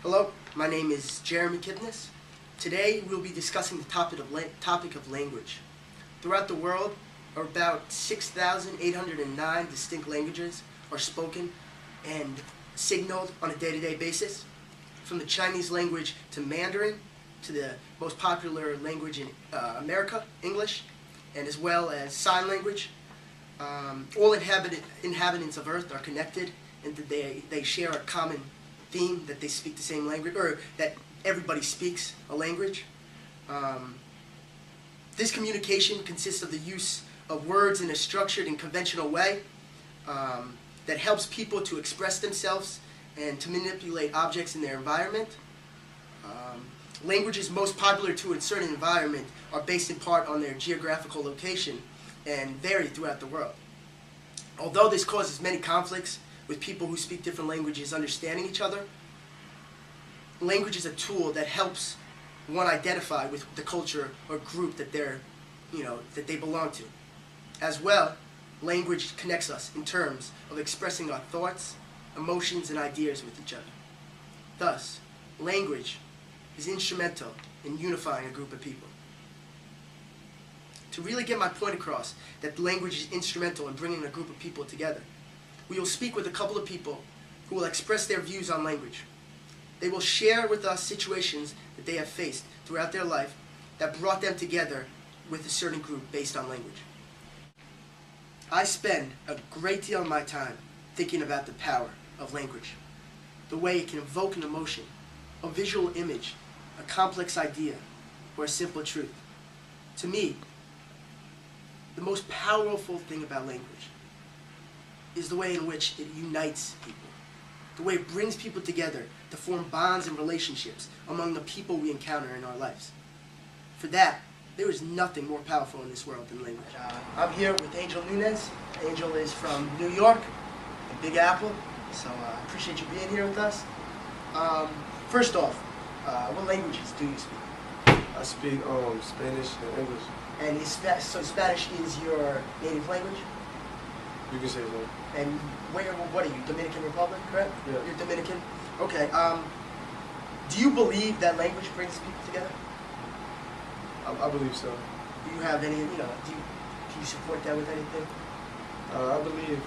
Hello, my name is Jeremy Kipness. Today we'll be discussing the topic of language. Throughout the world, about 6,809 distinct languages are spoken and signaled on a day-to-day basis. From the Chinese language to Mandarin, to the most popular language in America, English, and as well as sign language. All inhabitants of Earth are connected, and they share a common theme that they speak the same language, or that everybody speaks a language. This communication consists of the use of words in a structured and conventional way that helps people to express themselves and to manipulate objects in their environment. Languages most popular to a certain environment are based in part on their geographical location and vary throughout the world. Although this causes many conflicts with people who speak different languages understanding each other, language is a tool that helps one identify with the culture or group that that they belong to. As well, language connects us in terms of expressing our thoughts, emotions, and ideas with each other. Thus, language is instrumental in unifying a group of people. To really get my point across that language is instrumental in bringing a group of people together, we will speak with a couple of people who will express their views on language. They will share with us situations that they have faced throughout their life that brought them together with a certain group based on language. I spend a great deal of my time thinking about the power of language, the way it can evoke an emotion, a visual image, a complex idea, or a simple truth. To me, the most powerful thing about language is the way in which it unites people, the way it brings people together to form bonds and relationships among the people we encounter in our lives. For that, there is nothing more powerful in this world than language. I'm here with Angel Nunez. Angel is from New York, the Big Apple, so I appreciate you being here with us. First off, what languages do you speak? I speak Spanish and English. And so Spanish is your native language? You can say so. And what are you, Dominican Republic, correct? Yeah. You're Dominican? Okay. Do you believe that language brings people together? I believe so. Do you have any, do you support that with anything? I believe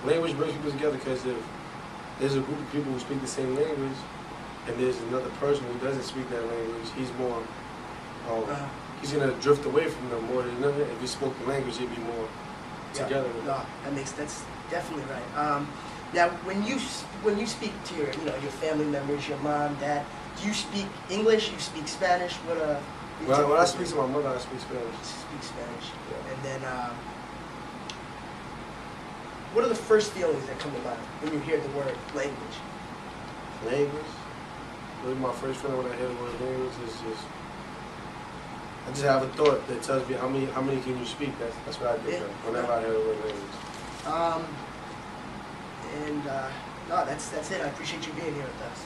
language brings people together because if there's a group of people who speak the same language and there's another person who doesn't speak that language, he's more, he's going to drift away from them more than another. If he spoke the language, he'd be more together. No, that's definitely right. Now, when you speak to your family members, your mom, dad, do you speak English? You speak Spanish? When I speak to my mother, I speak Spanish. You speak Spanish, yeah. And then what are the first feelings that come to mind when you hear the word language? Language? Really, my first feeling when I hear the word language is I just have a thought that tells me how many can you speak. That's what I think of whenever I hear the word language. No, that's it. I appreciate you being here with us.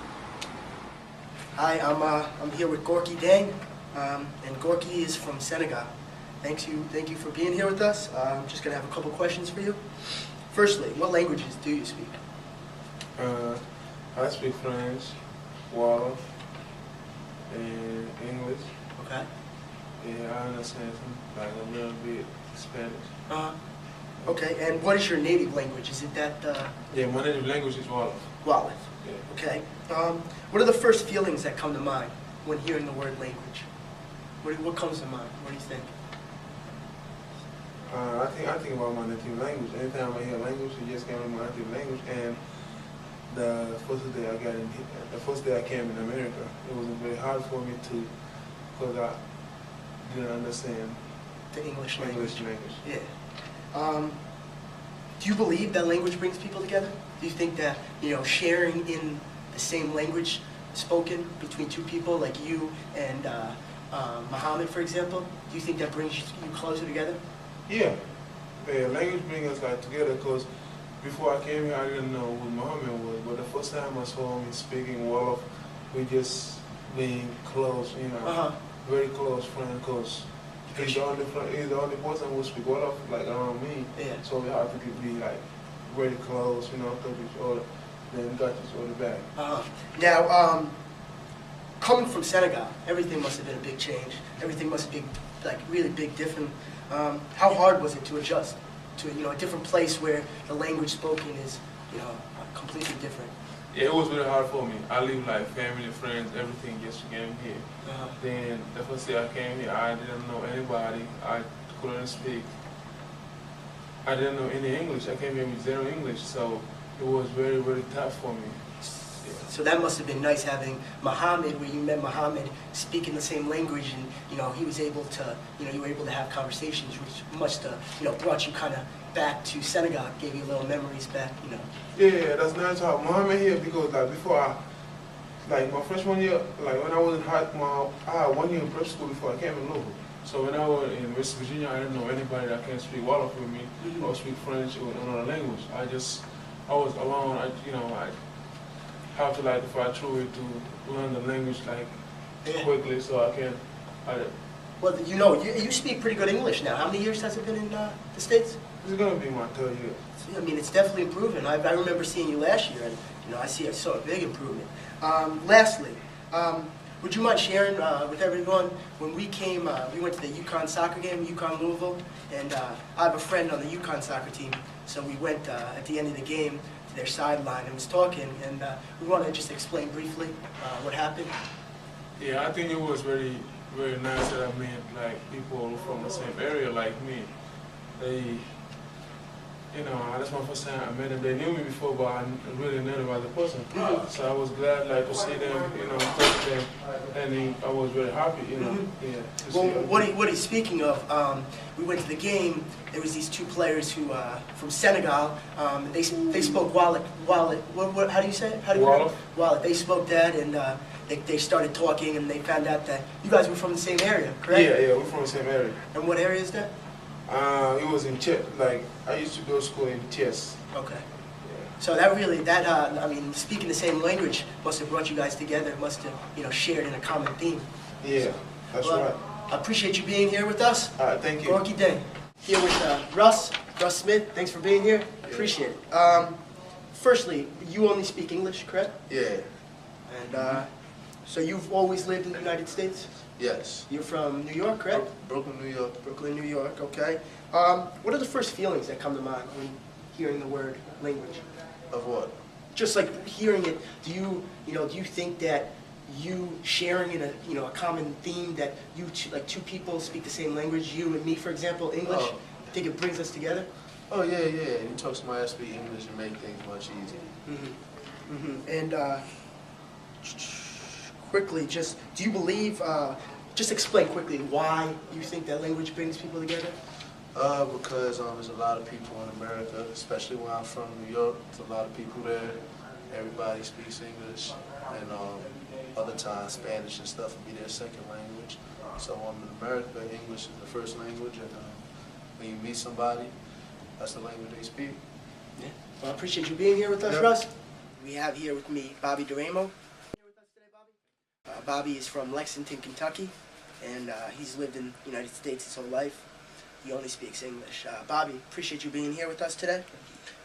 Hi, I'm here with Gorky Dang, and Gorky is from Senegal. Thank you for being here with us. I'm just gonna have a couple questions for you. Firstly, what languages do you speak? I speak French, Wolof, and English. Okay. Yeah, I understand some, like a little bit Spanish. Okay, and what is your native language? Is it that? Yeah, my native language is Wolof. Wolof. Yeah. Okay. What are the first feelings that come to mind when hearing the word language? What comes to mind? What do you think? I think about my native language. Anytime I hear language, it just comes to my native language. And the first day I came in America, it was very hard for me to, because I didn't understand The English language. Yeah. Do you believe that language brings people together? Do you think that sharing in the same language spoken between two people like you and Muhammad, for example, do you think that brings you closer together? Yeah. Language brings us together because before I came here, I didn't know what Muhammad was. But the first time I saw him speaking Wolof, we just being close, very close friends. Because he's the only person who speaks Wolof around me. Yeah. So we have to be very close, to each other. then we got this on the back. Now, coming from Senegal, everything must have been a big change. Everything must have been like really big, different. How hard was it to adjust to a different place where the language spoken is completely different? Yeah, it was really hard for me. I leave like family, friends, everything just to get here. Then the first day I came here, I didn't know anybody. I couldn't speak. I didn't know any English. I came here with zero English, so it was very, very tough for me. Yeah. So that must have been nice having Muhammad, where you met Muhammad, speaking the same language, and he was able to, you were able to have conversations, which must have, brought you kind of back to Senegal, gave you little memories back, Yeah, that's nice to have Muhammad here because like before like my freshman year, like when I was in I had 1 year in prep school before I came in Louisville. So when I was in West Virginia, I didn't know anybody that can speak Wolof with me or speak French or another language. I was alone. I have to like fight through it to learn the language like quickly so I can. Well, you speak pretty good English now. How many years has it been in the States? It's gonna be my 3rd year. I mean, it's definitely improving. I remember seeing you last year, and I saw a big improvement. Lastly, would you mind sharing with everyone, when we came, we went to the UConn soccer game, UConn Louisville, and I have a friend on the UConn soccer team, so we went at the end of the game to their sideline and was talking, and we want to just explain briefly what happened. Yeah, I think it was very, very nice that I met like people from the same area like me. That's my first time I met them. They knew me before, but I really knew them as a person. So I was glad, like, to see them, talk to them, and I was really happy, yeah. Well, what he's speaking of, we went to the game. There was these 2 players who from Senegal. They spoke Wallet. How do you say it? Wolof. Wallet. They spoke that, and they started talking, and they found out that you guys were from the same area, correct? Yeah, we're from the same area. And what area is that? It was in Chess. Like I used to go to school in Chess. Okay. Yeah. So I mean, speaking the same language must have brought you guys together. Must have, shared in a common theme. Yeah, that's right. I appreciate you being here with us. Thank you. Gorky Day. Here with Russ Smith. Thanks for being here. Appreciate it. Firstly, you only speak English, correct? Yeah. And so you've always lived in the United States? Yes. You're from New York, correct? Brooklyn, New York. Brooklyn, New York, okay. What are the first feelings that come to mind when hearing the word language? Of what? Just like hearing it, do you think that you sharing in a common theme, that like 2 people speak the same language, you and me, for example, English, I think it brings us together? Oh, yeah. You talk somebody that speak English and make things much easier. And quickly, do you believe, just explain quickly why you think that language brings people together? Because there's a lot of people in America, especially where I'm from, New York. There's a lot of people there. Everybody speaks English, and other times Spanish and stuff will be their second language. So in America, English is the first language, and when you meet somebody, that's the language they speak. Yeah. Well, I appreciate you being here with us, Russ. We have here with me Bobby Duramo. Bobby is from Lexington, Kentucky, and he's lived in the United States his whole life. He only speaks English. Bobby, appreciate you being here with us today.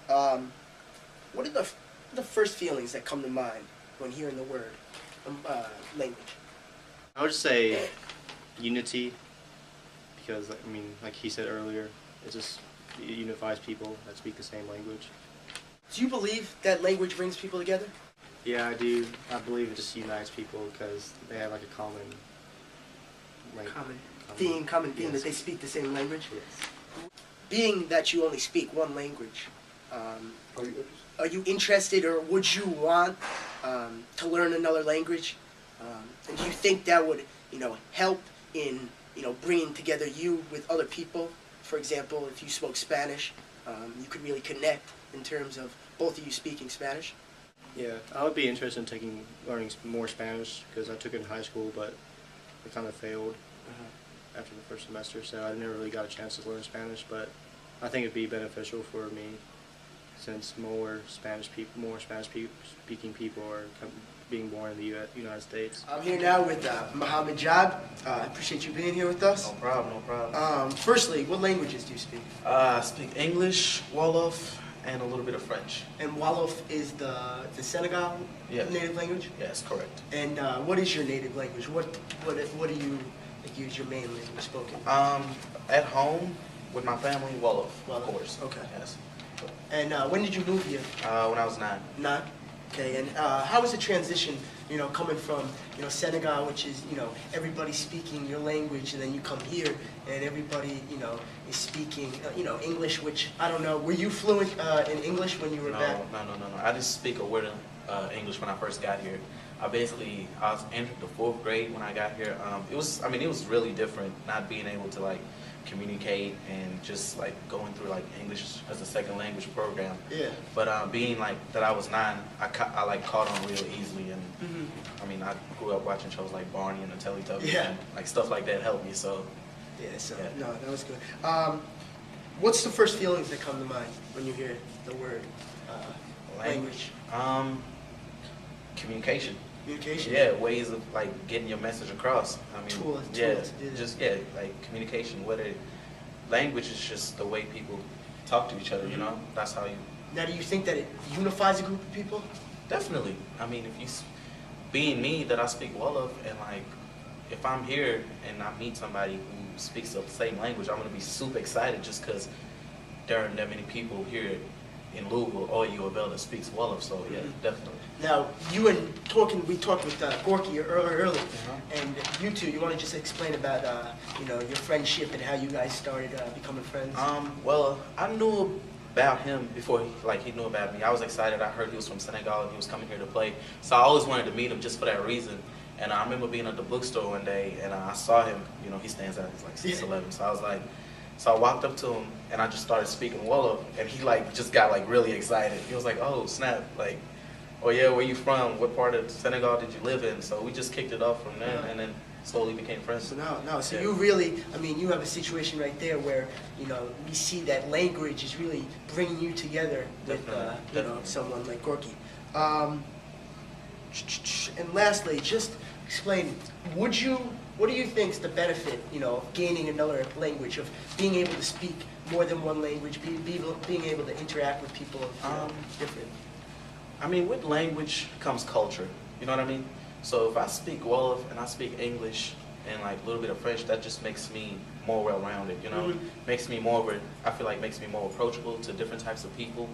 What are the first feelings that come to mind when hearing the word language? I would just say unity, because, I mean, like he said earlier, it unifies people that speak the same language. Do you believe that language brings people together? Yeah, I do. I believe it just unites people because they have like a common theme, that they speak the same language? Yes. Being that you only speak one language, are you interested, or would you want to learn another language? And do you think that would, help in, bringing together you with other people? For example, if you spoke Spanish, you could really connect in terms of both of you speaking Spanish? Yeah, I would be interested in learning more Spanish because I took it in high school, but it kind of failed after the first semester, so I never really got a chance to learn Spanish. But I think it'd be beneficial for me since more Spanish speaking people are being born in the United States. I'm here now with Mohammed Jad. I appreciate you being here with us. No problem. Firstly, what languages do you speak? I speak English, Wolof, and a little bit of French. And Wolof is the Senegal native language? Yes, correct. And what is your native language? What do you use your main language spoken? At home with my family, Wolof, of course. Okay. Yes. And when did you move here? When I was 9. Not? Okay, and how was the transition, coming from, Senegal, which is, everybody speaking your language, and then you come here, and everybody, is speaking, English, which, I don't know, were you fluent in English when you were back? No. I just speak a word of English when I first got here. I was entered the 4th grade when I got here. It was really different not being able to like communicate and just like going through like English as a second language program. Yeah. But being like that I was 9, I like caught on real easily, and I grew up watching shows like Barney and the Teletubbies, and like stuff like that helped me. So No, that was good. What's the first feelings that come to mind when you hear the word language? Communication. Communication? Yeah, ways of like getting your message across. Tools to do that. Like communication. Language is just the way people talk to each other. That's how you. Now, do you think that it unifies a group of people? Definitely. Being me, that I speak Wolof, and like, if I'm here and I meet somebody who speaks the same language, I'm gonna be super excited just because there aren't that many people here in Louisville or UofL that speaks Wolof. So yeah, definitely. Now, we talked with Gorky earlier, and you two, you want to just explain about your friendship and how you guys started becoming friends? Well, I knew about him before he knew about me. I was excited. I heard he was from Senegal and he was coming here to play, so I always wanted to meet him just for that reason. And I remember being at the bookstore one day, and I saw him. He stands out. He's like 6'11", so I walked up to him and I just started speaking Wolof, and he just got really excited. He was like, "Oh snap! Oh yeah, where you from? What part of Senegal did you live in?" So we just kicked it off from there, and then slowly became friends. So you really, you have a situation right there where, we see that language is really bringing you together with, someone like Gorky. And lastly, just explain, what do you think is the benefit, of gaining another language, of being able to speak more than one language, being able to interact with people different? With language comes culture, you know what I mean? So if I speak Wolof and I speak English and a little bit of French, that just makes me more well-rounded, Makes me more approachable to different types of people,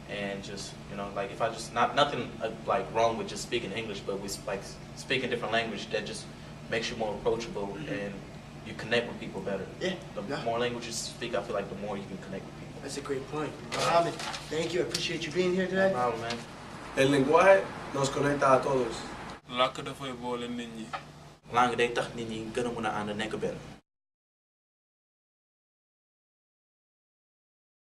and just, if I just, nothing wrong with just speaking English, but with speaking different language, that just makes you more approachable and you connect with people better. Yeah. The more languages you speak, I feel like the more you can connect with people. That's a great point. Mohammed, thank you. I appreciate you being here today. No problem, man. El lenguaje nos conecta a todos. làkk dafay boole nit ñi. Langue day tax nit ñi gën a mën a ànd nekk benn.